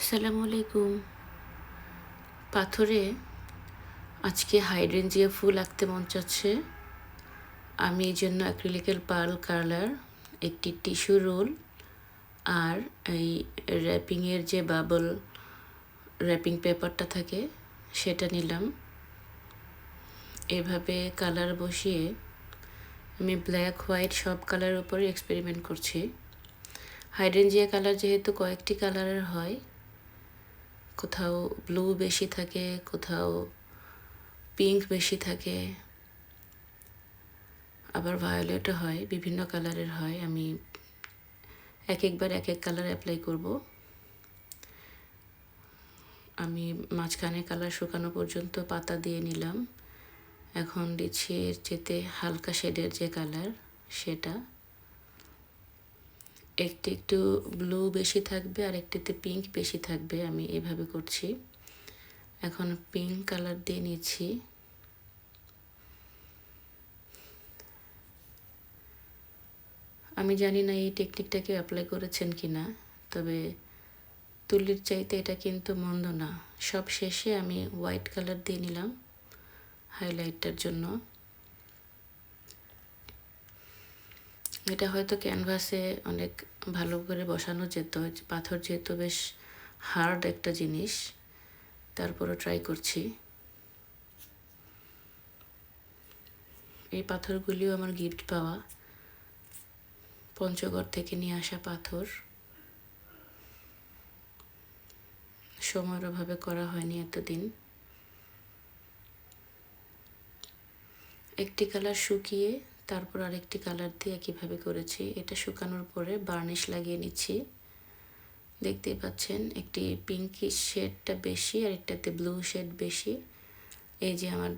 আসসালামু আলাইকুম। পাথরে আজকে হাইড্রেনজিয়া ফুল আঁকতে মন চাচ্ছে। আমি এই জন্য অ্যাক্রিলিকের পার্ল কালার, একটি টিস্যু রোল আর এই র্যাপিংয়ের যে বাবল র্যাপিং পেপারটা থাকে সেটা নিলাম। এভাবে কালার বসিয়ে আমি ব্ল্যাক হোয়াইট সব কালারের উপরে এক্সপেরিমেন্ট করছি। হাইড্রেনজিয়া কালার যেহেতু কয়েকটি কালারের হয়, কোথাও ব্লু বেশি থাকে, কোথাও পিঙ্ক বেশি থাকে, আবার ভায়োলেটও হয়, বিভিন্ন কালারের হয়। আমি একবার এক কালার অ্যাপ্লাই করব। আমি মাঝখানে কালার শুকানো পর্যন্ত পাতা দিয়ে নিলাম। এখন দিচ্ছি এর চেতে হালকা শেডের যে কালার সেটা। একটু ব্লু বেশি থাকবে আর একটিতে পিঙ্ক বেশি থাকবে, আমি এভাবে করছি। এখন পিঙ্ক কালার দিয়ে নিচ্ছি। আমি জানি না এই টেকনিকটা কেউ অ্যাপ্লাই করেছেন কি না, তবে তুলির চাইতে এটা কিন্তু মন্দ না। সব শেষে আমি হোয়াইট কালার দিয়ে নিলাম হাইলাইটটার জন্য। এটা হয়তো ক্যানভাসে অনেক ভালো করে বসানো যেত, পাথর যেহেতু বেশ হার্ড একটা জিনিস, তারপরও ট্রাই করছি। এই পাথরগুলিও আমার গিফট পাওয়া, পঞ্চগড় থেকে নিয়ে আসা পাথর। সময়ের অভাবে করা হয়নি এতদিন। একটি কালার শুকিয়ে তারপর আরেকটি কালার দিয়ে একইভাবে করেছি। এটা শুকানোর পরে বার্নিশ লাগিয়ে নিচ্ছি। দেখতেই পাচ্ছেন একটি পিঙ্কি শেডটা বেশি আর একটাতে ব্লু শেড বেশি। এই যে আমার